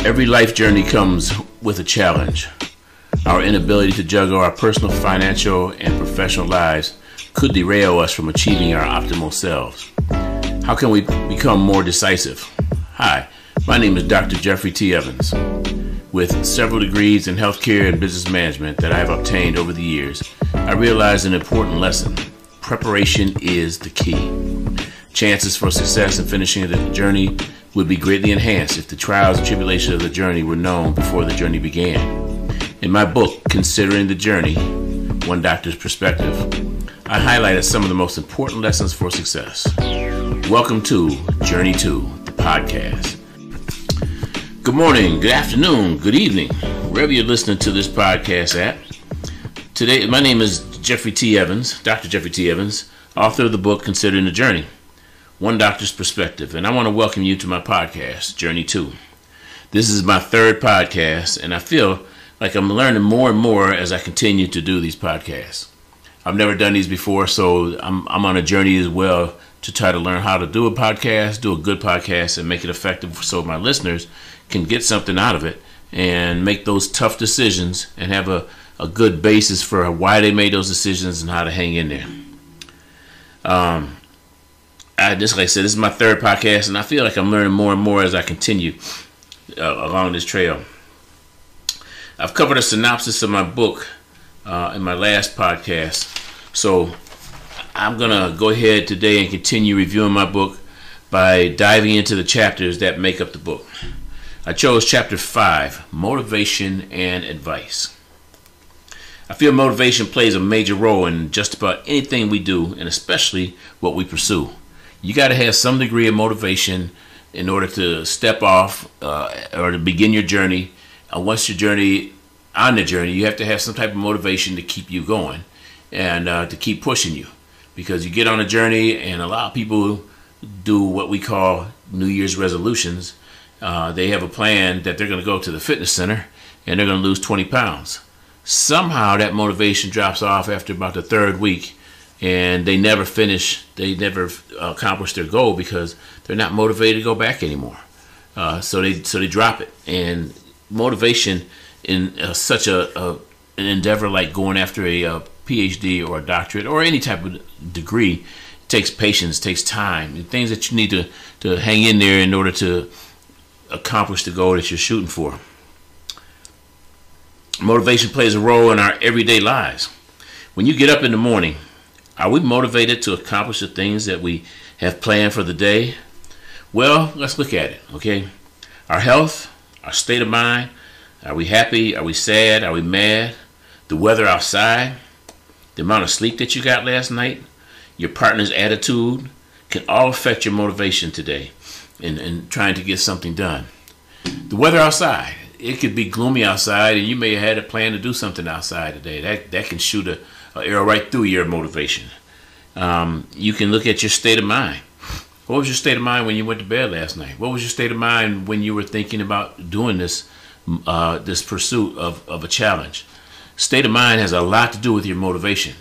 Every life journey comes with a challenge. Our inability to juggle our personal, financial, and professional lives could derail us from achieving our optimal selves. How can we become more decisive? Hi, my name is Dr. Jeffrey T. Evans. With several degrees in healthcare and business management that I have obtained over the years, I realized an important lesson. Preparation is the key. Chances for success in finishing the journey would be greatly enhanced if the trials and tribulations of the journey were known before the journey began. In my book, Considering the Journey, One Doctor's Perspective, I highlighted some of the most important lessons for success. Welcome to Journey 2, the podcast. Good morning, good afternoon, good evening, wherever you're listening to this podcast at. Today, my name is Jeffrey T. Evans, Dr. Jeffrey T. Evans, author of the book, Considering the Journey, One Doctor's Perspective, and I want to welcome you to my podcast, Journey 2. This is my third podcast, and I feel like I'm learning more and more as I continue to do these podcasts. I've never done these before, so I'm on a journey as well to try to learn how to do a podcast, do a good podcast, and make it effective so my listeners can get something out of it and make those tough decisions and have a good basis for why they made those decisions and how to hang in there. Just like I said, this is my third podcast, and I feel like I'm learning more and more as I continue along this trail. I've covered a synopsis of my book in my last podcast, so I'm going to go ahead today and continue reviewing my book by diving into the chapters that make up the book. I chose Chapter 5, Motivation and Advice. I feel motivation plays a major role in just about anything we do, and especially what we pursue. You got to have some degree of motivation in order to step off or to begin your journey. Once you're on the journey, you have to have some type of motivation to keep you going and to keep pushing you. Because you get on a journey, and a lot of people do what we call New Year's resolutions. They have a plan that they're going to go to the fitness center and they're going to lose 20 pounds. Somehow that motivation drops off after about the third week, and they never accomplish their goal because they're not motivated to go back anymore. So they drop it. And motivation in such an endeavor like going after a PhD or a doctorate or any type of degree takes patience, takes time, and things that you need to hang in there in order to accomplish the goal that you're shooting for. Motivation plays a role in our everyday lives. When you get up in the morning, are we motivated to accomplish the things that we have planned for the day? Well, let's look at it, okay? Our health, our state of mind, are we happy? Are we sad? Are we mad? The weather outside, the amount of sleep that you got last night, your partner's attitude can all affect your motivation today in trying to get something done. The weather outside, it could be gloomy outside, and you may have had a plan to do something outside today. That can shoot an arrow right through your motivation. You can look at your state of mind. What was your state of mind when you went to bed last night? What was your state of mind when you were thinking about doing this pursuit of a challenge? State of mind has a lot to do with your motivation.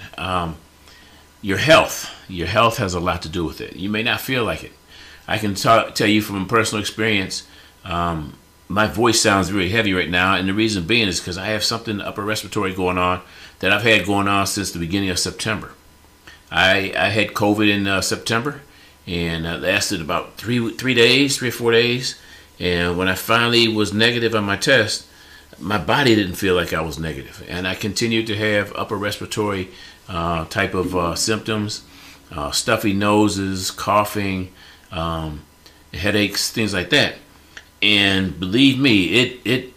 Your health has a lot to do with it. You may not feel like it. I can tell you from personal experience, my voice sounds very heavy right now, and the reason being is because I have something upper respiratory going on that I've had going on since the beginning of September. I had COVID in September, and it lasted about 3 or 4 days, and when I finally was negative on my test, my body didn't feel like I was negative, and I continued to have upper respiratory type of symptoms, stuffy noses, coughing, headaches, things like that. And believe me,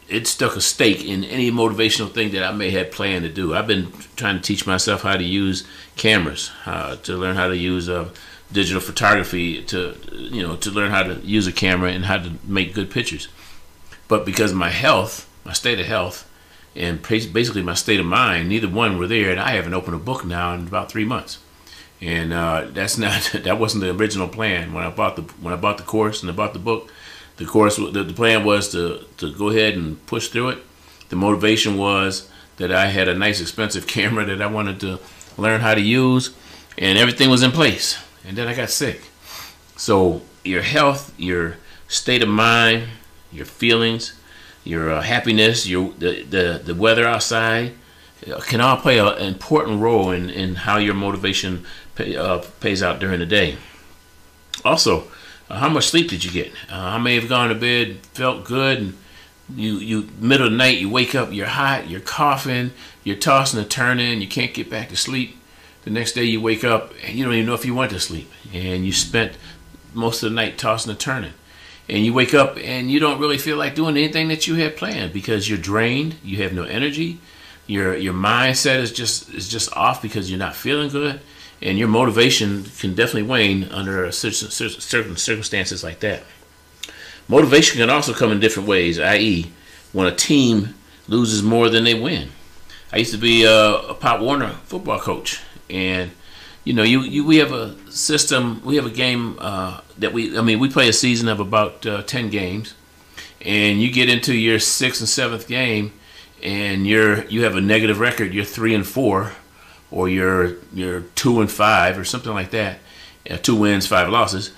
it stuck a stake in any motivational thing that I may have planned to do. I've been trying to teach myself how to use cameras, to learn how to use digital photography, to learn how to use a camera and how to make good pictures. But because of my health, my state of health, and basically my state of mind, neither one were there, and I haven't opened a book now in about 3 months. And that wasn't the original plan when I bought the course and I bought the book. The course, the plan was to go ahead and push through it. The motivation was that I had a nice expensive camera that I wanted to learn how to use, and everything was in place. And then I got sick. So your health, your state of mind, your feelings, your happiness, the weather outside can all play an important role in how your motivation pays out during the day. Also, how much sleep did you get? How many have gone to bed, felt good, and you middle of the night you wake up, you're hot, you're coughing, you're tossing and turning, you can't get back to sleep. The next day you wake up and you don't even know if you went to sleep, and you spent most of the night tossing and turning. And you wake up and you don't really feel like doing anything that you had planned because you're drained, you have no energy, your mindset is just off because you're not feeling good, and your motivation can definitely wane under certain circumstances like that. Motivation can also come in different ways, i.e., when a team loses more than they win. I used to be a Pop Warner football coach, and we have a system, we have a game that we play a season of about 10 games, and you get into your 6th and 7th game, and you have a negative record, you're 3-4, or you're 2-5, or something like that, 2 wins, 5 losses,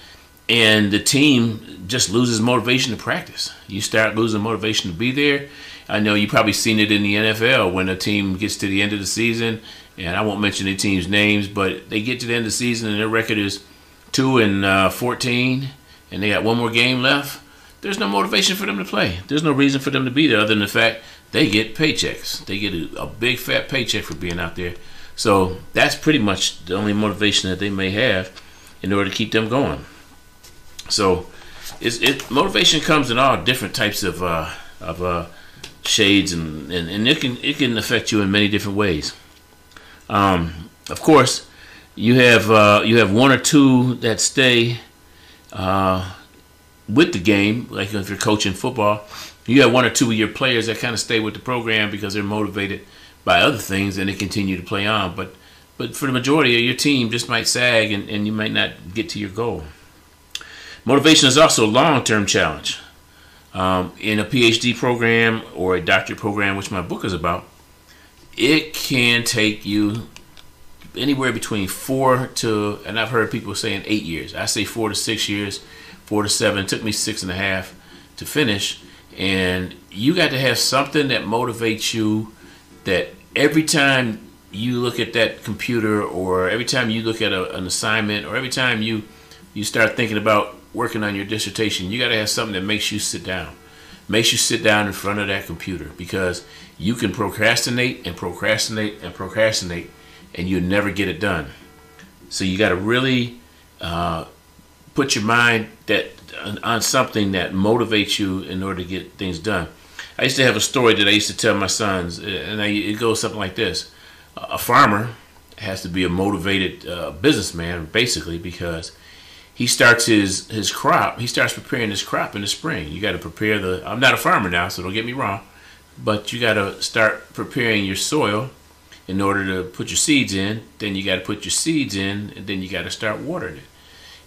and the team just loses motivation to practice. You start losing motivation to be there. I know you probably seen it in the NFL when a team gets to the end of the season, and I won't mention the team's names, but they get to the end of the season and their record is 2-14, and they got one more game left. There's no motivation for them to play. There's no reason for them to be there other than the fact they get paychecks. They get a big fat paycheck for being out there. So that's pretty much the only motivation that they may have in order to keep them going. So motivation comes in all different types of shades, and it can affect you in many different ways. Of course, you have one or two that stay with the game. Like if you're coaching football, you have one or two of your players that kind of stay with the program because they're motivated by other things and they continue to play on. But for the majority of your team, just might sag and you might not get to your goal. Motivation is also a long-term challenge. In a PhD program or a doctorate program, which my book is about, it can take you anywhere between 4 to, and I've heard people saying 8 years. I say 4 to 6 years, 4 to 7. It took me 6.5 to finish. And you got to have something that motivates you, that every time you look at that computer, or every time you look at an assignment, or every time you start thinking about working on your dissertation, you got to have something that makes you sit down. Makes you sit down in front of that computer, because you can procrastinate and procrastinate and procrastinate and you'll never get it done. So you got to really put your mind on something that motivates you in order to get things done. I used to have a story that I used to tell my sons, and it goes something like this. A farmer has to be a motivated businessman, basically, because he starts his crop. He starts preparing his crop in the spring. You got to prepare I'm not a farmer now, so don't get me wrong, but you got to start preparing your soil in order to put your seeds in. Then you got to put your seeds in, and then you got to start watering it.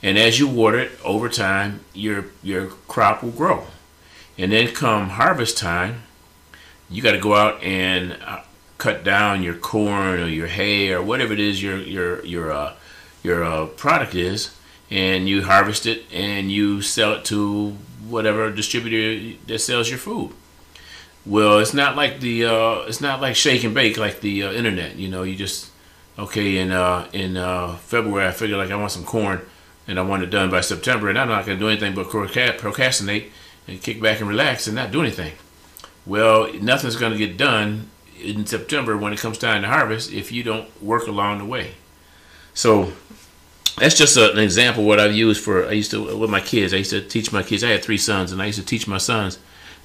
And as you water it, over time, your crop will grow. And then come harvest time, you got to go out and cut down your corn or your hay or whatever it is your product is, and you harvest it and you sell it to whatever distributor that sells your food. Well, it's not like it's not like shake and bake like the internet. You just in February I figured like I want some corn and I want it done by September, and I'm not going to do anything but procrastinate and kick back and relax and not do anything. Well, nothing's going to get done in September when it comes time to harvest if you don't work along the way. So that's just an example of what I've used with my kids. I used to teach my kids. I had 3 sons, and I used to teach my sons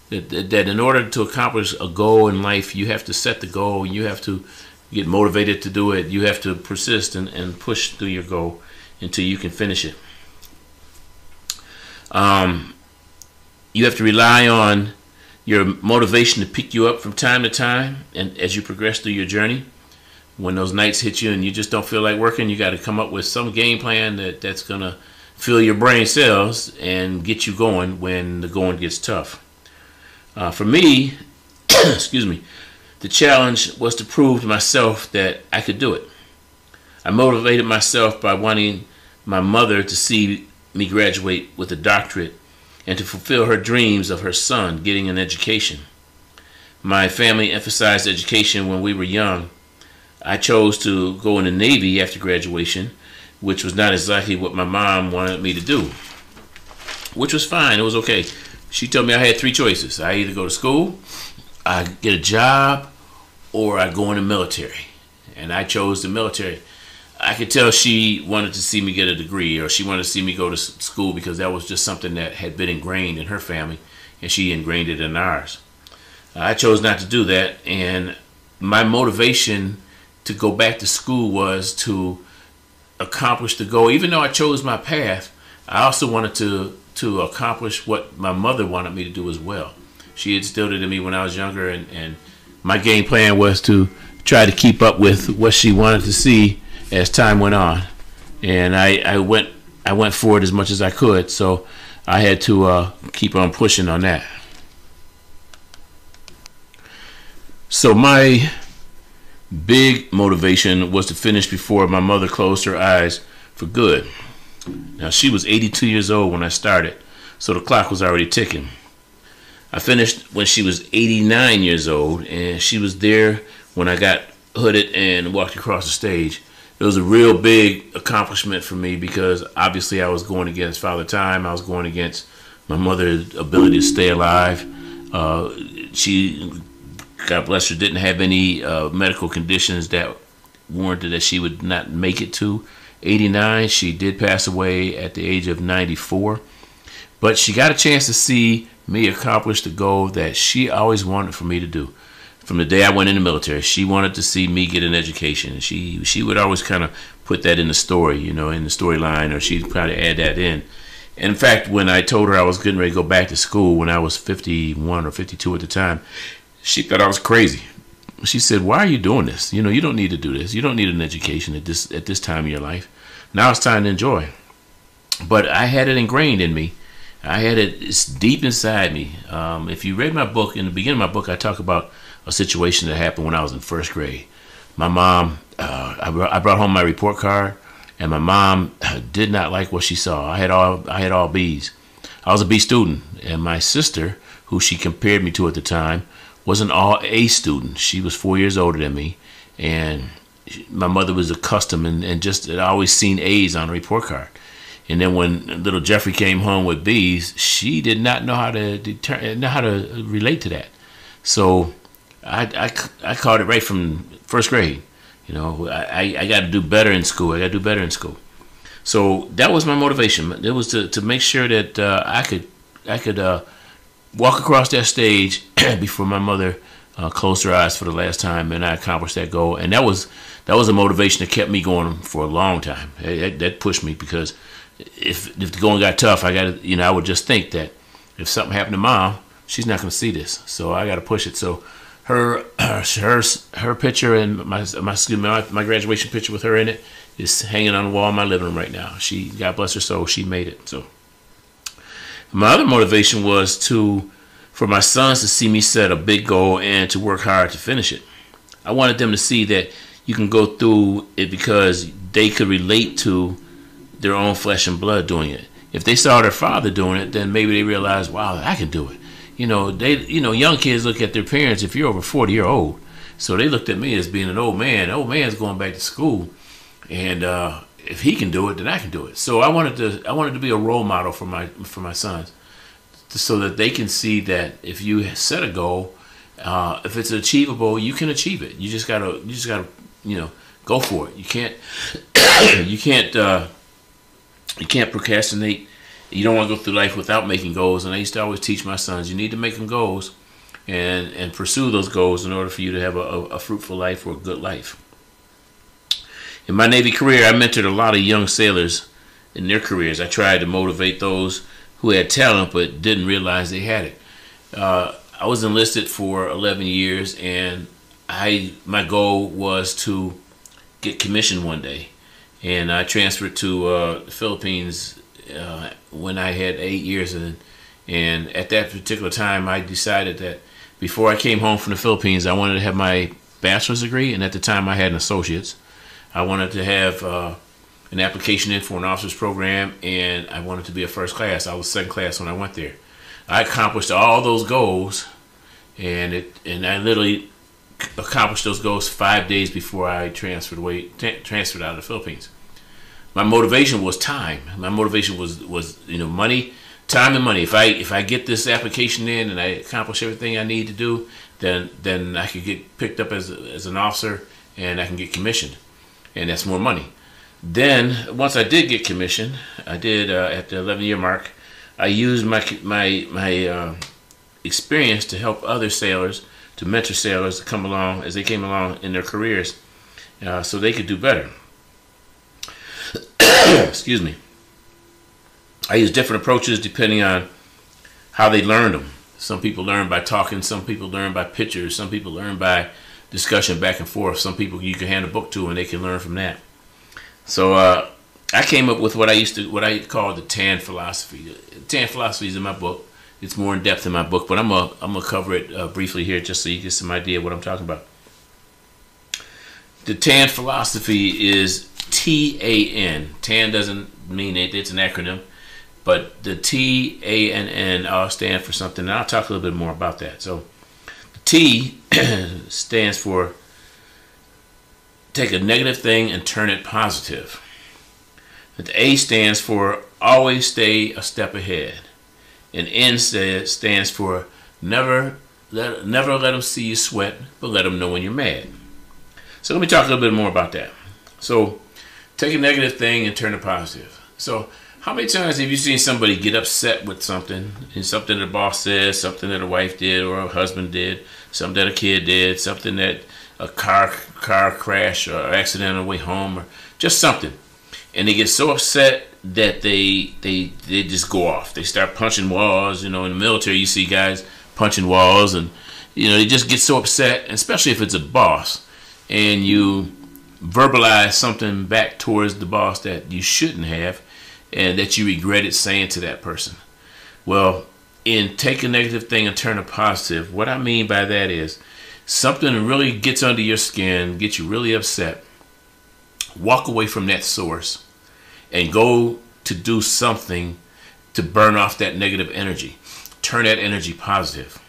that in order to accomplish a goal in life, you have to set the goal. You have to get motivated to do it. You have to persist and push through your goal until you can finish it. You have to rely on your motivation to pick you up from time to time, and as you progress through your journey. When those nights hit you and you just don't feel like working, you got to come up with some game plan that's going to fill your brain cells and get you going when the going gets tough. For me, excuse me, the challenge was to prove to myself that I could do it. I motivated myself by wanting my mother to see me graduate with a doctorate and to fulfill her dreams of her son getting an education. My family emphasized education when we were young. I chose to go in the Navy after graduation, which was not exactly what my mom wanted me to do, which was fine. It was okay. She told me I had three choices. I either go to school, I get a job, or I go in the military. And I chose the military. I could tell she wanted to see me get a degree, or she wanted to see me go to school, because that was just something that had been ingrained in her family, and she ingrained it in ours. I chose not to do that, and my motivation to go back to school was to accomplish the goal. Even though I chose my path, I also wanted to accomplish what my mother wanted me to do as well. She instilled it in me when I was younger, and my game plan was to try to keep up with what she wanted to see as time went on. And I went for it as much as I could, so I had to keep on pushing on that. So my big motivation was to finish before my mother closed her eyes for good. Now, she was 82 years old when I started, so the clock was already ticking. I finished when she was 89 years old, and she was there when I got hooded and walked across the stage. It was a real big accomplishment for me, because obviously I was going against Father Time. I was going against my mother's ability to stay alive. She, God bless her, didn't have any medical conditions that warranted that she would not make it to 89. She did pass away at the age of 94. But she got a chance to see me accomplish the goal that she always wanted for me to do. From the day I went in the military, she wanted to see me get an education. She would always kind of put that in the story, you know, in the storyline, or she'd probably add that in. And in fact, when I told her I was getting ready to go back to school when I was 51 or 52 at the time, she thought I was crazy. She said, "Why are you doing this? You know, you don't need to do this. You don't need an education at this time in your life. Now it's time to enjoy." But I had it ingrained in me. I had it, it's deep inside me. If you read my book, in the beginning of my book, I talk about a situation that happened when I was in first grade. My mom, I brought home my report card, and my mom did not like what she saw. I had all B's. I was a B student, and my sister, who she compared me to at the time, was an all A student. She was 4 years older than me, and my mother was accustomed and just had always seen A's on a report card. And then when little Jeffrey came home with B's, she did not know how to relate to that. So I caught it right from first grade. You know, I got to do better in school. I got to do better in school. So that was my motivation. It was to make sure that I could walk across that stage before my mother closed her eyes for the last time, and I accomplished that goal. And that was a motivation that kept me going for a long time. That pushed me, because if the going got tough, I would just think that if something happened to Mom, she's not going to see this, so I got to push it. So her picture and my graduation picture with her in it is hanging on the wall in my living room right now. She, God bless her soul, she made it. So my other motivation was for my sons to see me set a big goal and to work hard to finish it. I wanted them to see that you can go through it because they could relate to their own flesh and blood doing it. If they saw their father doing it, then maybe they realized, wow, I can do it. You know, young kids look at their parents. If you're over 40, you're old. So they looked at me as being an old man. Old man's going back to school, and if he can do it, then I can do it. So I wanted to be a role model for my sons, so that they can see that if you set a goal, if it's achievable, you can achieve it. You just gotta go for it. You can't procrastinate. You don't want to go through life without making goals. And I used to always teach my sons, you need to make them goals and pursue those goals in order for you to have a fruitful life or a good life. In my Navy career, I mentored a lot of young sailors in their careers. I tried to motivate those who had talent but didn't realize they had it. I was enlisted for 11 years, and my goal was to get commissioned one day. And I transferred to the Philippines when I had 8 years in. And at that particular time, I decided that before I came home from the Philippines, I wanted to have my bachelor's degree. And at the time, I had an associate's. I wanted to have an application in for an officer's program, and I wanted to be a first class. I was second class when I went there. I accomplished all those goals, and I literally accomplished those goals 5 days before I transferred out of the Philippines. My motivation was time. My motivation was money, time and money. If I get this application in and I accomplish everything I need to do, then I could get picked up as an officer and I can get commissioned, and that's more money. Then once I did get commissioned, I did at the 11-year mark. I used my experience to help other sailors, to mentor sailors to come along as they came along in their careers, so they could do better. Excuse me. I use different approaches depending on how they learned them. Some people learn by talking, some people learn by pictures, some people learn by discussion back and forth. Some people you can hand a book to and they can learn from that. So I came up with what I call the TAN philosophy. The TAN philosophy is in my book. It's more in depth in my book, but I'm gonna cover it briefly here just so you get some idea of what I'm talking about. The TAN philosophy is TAN. TAN doesn't mean it's an acronym, but the TANN all stand for something, and I'll talk a little bit more about that. So the T stands for take a negative thing and turn it positive. The A stands for always stay a step ahead. And N stands for never let them see you sweat, but let them know when you're mad. So let me talk a little bit more about that. So take a negative thing and turn it positive. So how many times have you seen somebody get upset with something, and something that a boss says, something that a wife did or a husband did, something that a kid did, something that a car crash or accident on the way home, or just something, and they get so upset that they just go off. They start punching walls. In the military you see guys punching walls, and they just get so upset, especially if it's a boss, and you verbalize something back towards the boss that you shouldn't have, and that you regretted saying to that person. Well, in take a negative thing and turn it positive, what I mean by that is something really gets under your skin, gets you really upset. Walk away from that source and go to do something to burn off that negative energy. Turn that energy positive.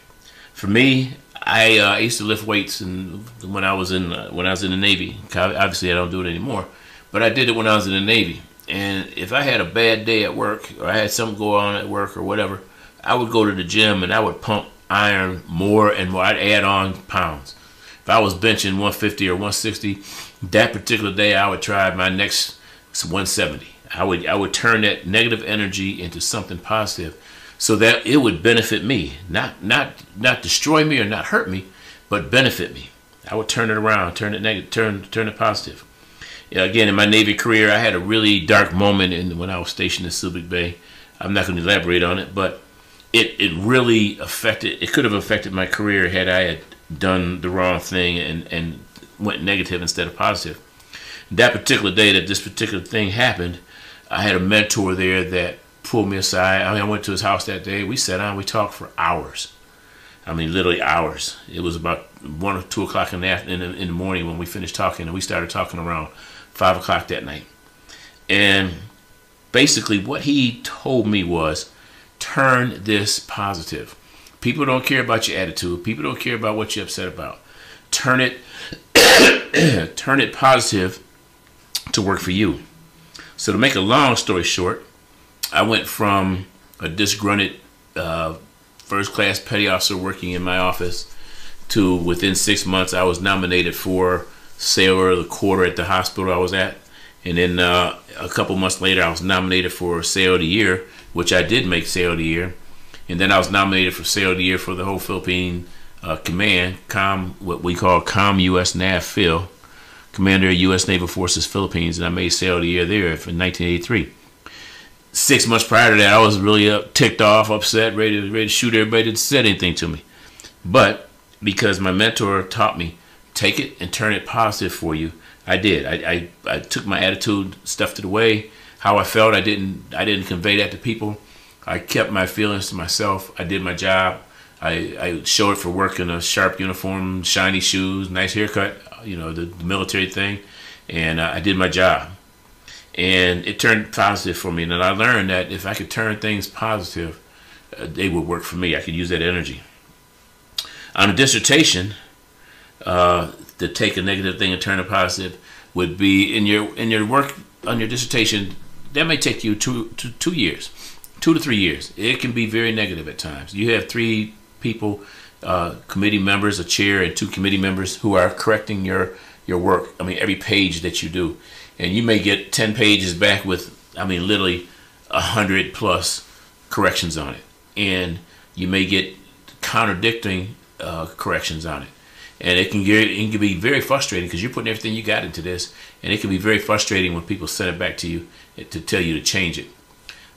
For me, I used to lift weights when I was in the Navy. Obviously, I don't do it anymore, but I did it when I was in the Navy. And if I had a bad day at work, or I had something go on at work or whatever, I would go to the gym and I would pump iron more and more. I'd add on pounds. If I was benching 150 or 160, that particular day I would try my next 170. I would turn that negative energy into something positive, so that it would benefit me, not destroy me or not hurt me, but benefit me. I would turn it around, turn it positive. Again, in my Navy career, I had a really dark moment when I was stationed in Subic Bay. I'm not going to elaborate on it, but it really affected. It could have affected my career had I had done the wrong thing and went negative instead of positive. That particular day that this particular thing happened, I had a mentor there that pulled me aside. I went to his house that day. We sat down. We talked for hours. Literally hours. It was about 1 or 2 o'clock in the morning when we finished talking, and we started talking around 5 o'clock that night. And basically what he told me was, turn this positive. People don't care about your attitude. People don't care about what you're upset about. Turn it positive to work for you. So to make a long story short, I went from a disgruntled first class petty officer working in my office to within 6 months I was nominated for Sailor of the Quarter at the hospital I was at. And then a couple months later I was nominated for Sailor of the Year, which I did make Sailor of the Year. And then I was nominated for Sailor of the Year for the whole Philippine Command, what we call US NAV Phil, Commander of U.S. Naval Forces Philippines, and I made Sailor of the Year there in 1983. 6 months prior to that, I was really ticked off, upset, ready to shoot everybody that said anything to me. But because my mentor taught me, take it and turn it positive for you, I did. I took my attitude, stuffed it away. How I felt, I didn't convey that to people. I kept my feelings to myself. I did my job. I showed it for work in a sharp uniform, shiny shoes, nice haircut, the military thing, and I did my job. and it turned positive for me. And I learned that if I could turn things positive, they would work for me. I could use that energy. On a dissertation, to take a negative thing and turn it positive would be in your work on your dissertation. That may take you 2 to 3 years. It can be very negative at times. You have 3 people, committee members, a chair, and 2 committee members who are correcting your work. I mean, every page that you do, and you may get 10 pages back with, I mean, literally 100 plus corrections on it, and you may get contradicting corrections on it, and it can be very frustrating because you're putting everything you got into this, and it can be very frustrating when people send it back to you to tell you to change it.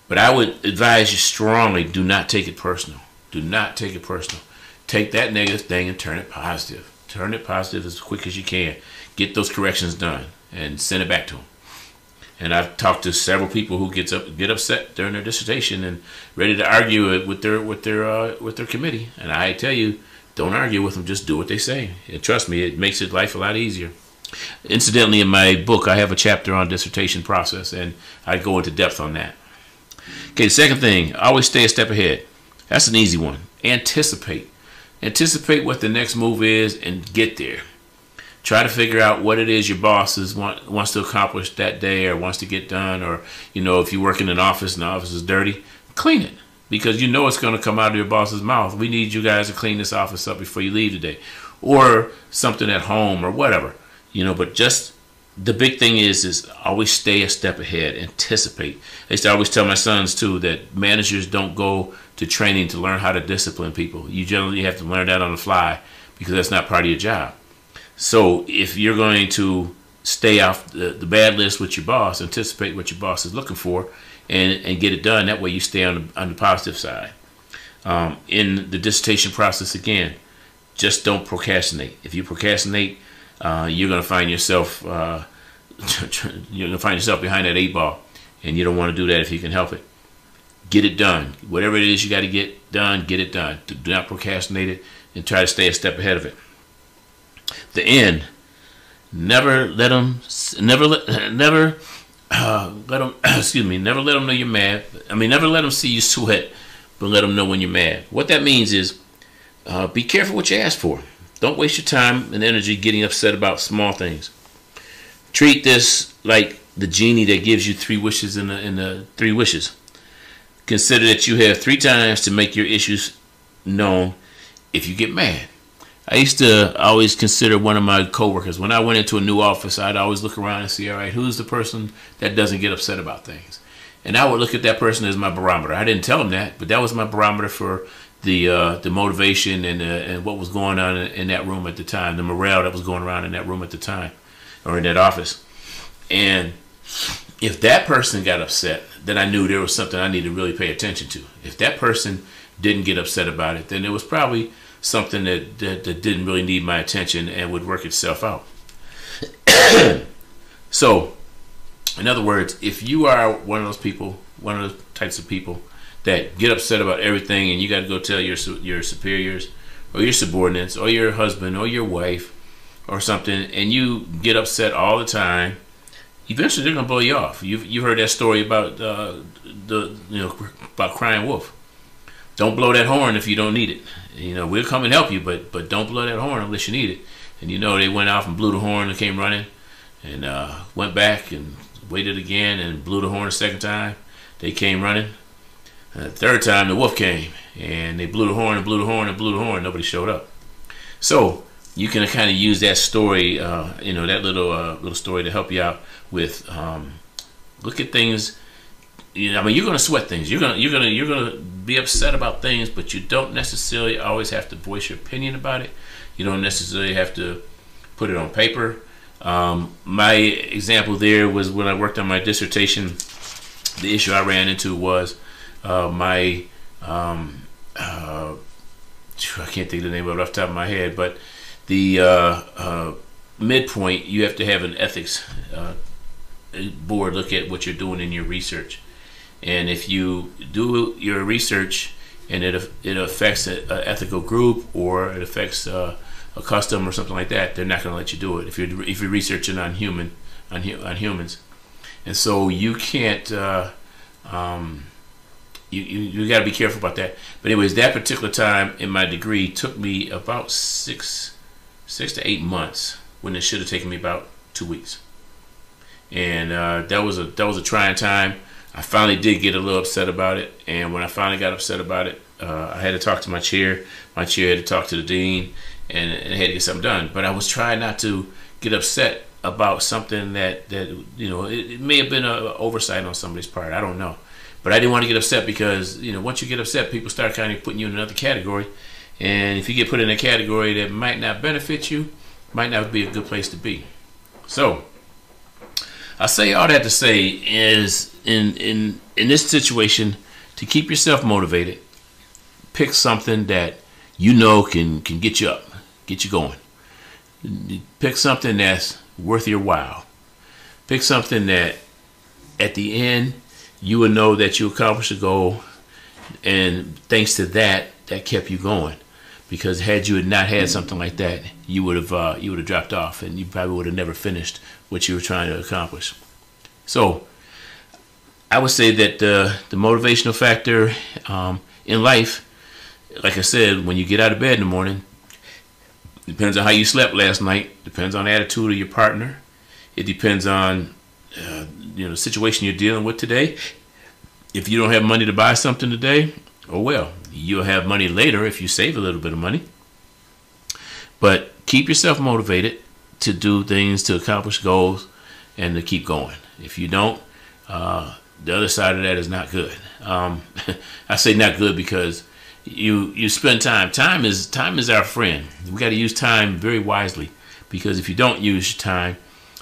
But I would advise you strongly, do not take it personal. Do not take it personal. Take that negative thing and turn it positive. Turn it positive as quick as you can. Get those corrections done and send it back to them. And I've talked to several people who get upset during their dissertation and ready to argue it with their committee. And I tell you, don't argue with them. Just do what they say. And trust me, it makes life a lot easier. Incidentally, in my book, I have a chapter on dissertation process, and I go into depth on that. Okay, the second thing, always stay a step ahead. That's an easy one. Anticipate. Anticipate what the next move is and get there. Try to figure out what it is your boss wants to accomplish that day or wants to get done. Or, if you work in an office and the office is dirty, clean it. Because you know it's going to come out of your boss's mouth. We need you guys to clean this office up before you leave today. Or something at home or whatever. But just the big thing is always stay a step ahead. Anticipate. I used to always tell my sons too that managers don't go to training to learn how to discipline people. You generally have to learn that on the fly because that's not part of your job. So if you're going to stay off the bad list with your boss, anticipate what your boss is looking for and get it done. That way you stay on the positive side. In the dissertation process, again, just don't procrastinate. If you procrastinate, you're going to find yourself behind that 8 ball, and you don't want to do that if you can help it. Get it done. Whatever it is you got to get done, get it done. Do not procrastinate it, and try to stay a step ahead of it. The end. Never let them never let them know you're mad. Never let them see you sweat, but let them know when you're mad. What that means is be careful what you ask for. Don't waste your time and energy getting upset about small things. Treat this like the genie that gives you 3 wishes in the 3 wishes. Consider that you have 3 times to make your issues known if you get mad. I used to always consider one of my coworkers. When I went into a new office, I'd always look around and see, all right, who's the person that doesn't get upset about things? And I would look at that person as my barometer. I didn't tell them that, but that was my barometer for the motivation and what was going on in that room at the time, the morale that was going around in that room at the time, or in that office. And if that person got upset, then I knew there was something I needed to really pay attention to. If that person didn't get upset about it, then it was probably something that didn't really need my attention and would work itself out. So, in other words, if you are one of those people, one of those types of people that get upset about everything and you got to go tell your superiors or your subordinates or your husband or your wife or something, and you get upset all the time, eventually they're gonna blow you off. You heard that story about about crying wolf. Don't blow that horn if you don't need it. We'll come and help you, but don't blow that horn unless you need it. And they went off and blew the horn and came running, and went back and waited again and blew the horn a second time. They came running. The third time the wolf came and they blew the horn and blew the horn and blew the horn. Nobody showed up. So you can kind of use that story, that little story to help you out with look at things. You're going to sweat things. You're going to be upset about things, but you don't necessarily always have to voice your opinion about it. You don't necessarily have to put it on paper. My example there was when I worked on my dissertation. The issue I ran into was I can't think of the name of it off the top of my head, but the midpoint, you have to have an ethics board look at what you're doing in your research. And if you do your research and it affects an ethical group or it affects a custom or something like that, they're not going to let you do it if you're researching on humans. And so you can't. You got to be careful about that. But anyways, that particular time in my degree took me about 6 to 8 months, when it should have taken me about 2 weeks. And that was a trying time. I finally did get a little upset about it, and when I finally got upset about it, I had to talk to my chair. My chair had to talk to the dean, and I had to get something done. But I was trying not to get upset about something that it may have been an oversight on somebody's part. I don't know. But I didn't want to get upset because, once you get upset, people start kind of putting you in another category. And if you get put in a category that might not benefit you, might not be a good place to be. So I say all that to say is in this situation, to keep yourself motivated, pick something that can get you up, get you going. Pick something that's worth your while. Pick something that at the end you will know that you accomplished a goal, and thanks to that kept you going. Because had you not had something like that, you would have dropped off, and you probably would have never finished what you were trying to accomplish. So I would say that the motivational factor in life, like I said, when you get out of bed in the morning, depends on how you slept last night, depends on the attitude of your partner. It depends on the situation you're dealing with today. If you don't have money to buy something today, oh well, you'll have money later if you save a little bit of money. But keep yourself motivated to do things, to accomplish goals, and to keep going. If you don't, the other side of that is not good. I say not good because you spend time. Time is our friend. We got to use time very wisely, because if you don't use your time,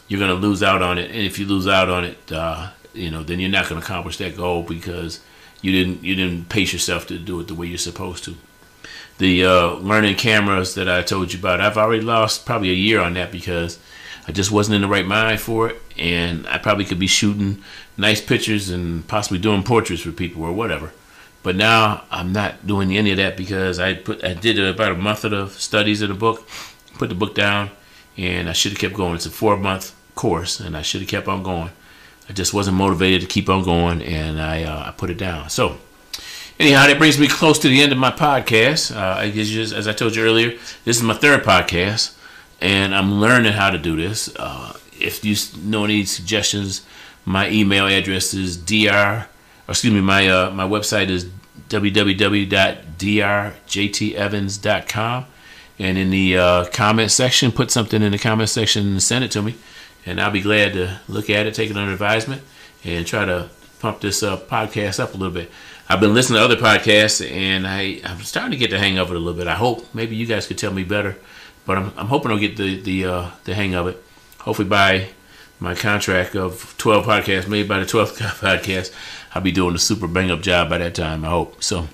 you're going to lose out on it. And if you lose out on it, then you're not going to accomplish that goal because you didn't pace yourself to do it the way you're supposed to. The learning cameras that I told you about, I've already lost probably a year on that because I just wasn't in the right mind for it, and I probably could be shooting nice pictures and possibly doing portraits for people or whatever. But now I'm not doing any of that because I did about a month of the studies of the book, put the book down, and I should have kept going. It's a 4-month course, and I should have kept on going. I just wasn't motivated to keep on going, and I put it down. So anyhow, that brings me close to the end of my podcast. As I told you earlier, this is my 3rd podcast, and I'm learning how to do this. If you know any suggestions, my email address is my website is www.drjtevans.com. And in the comment section, put something in the comment section and send it to me. And I'll be glad to look at it, take it under advisement, and try to pump this podcast up a little bit. I've been listening to other podcasts, and I'm starting to get the hang of it a little bit. I hope maybe you guys could tell me better, but I'm hoping I'll get the hang of it. Hopefully by my contract of 12 podcasts, maybe by the 12th podcast, I'll be doing a super bang-up job by that time, I hope. So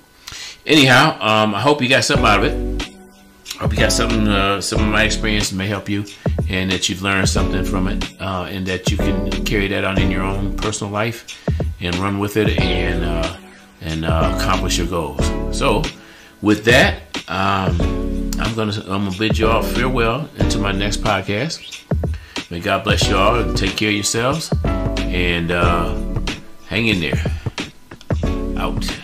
anyhow, I hope you got something out of it. I hope you got something, some of my experience may help you, and that you've learned something from it, and that you can carry that on in your own personal life and run with it and accomplish your goals. So with that, I'm gonna bid you all farewell until my next podcast. May God bless you all, and take care of yourselves, and hang in there. Out.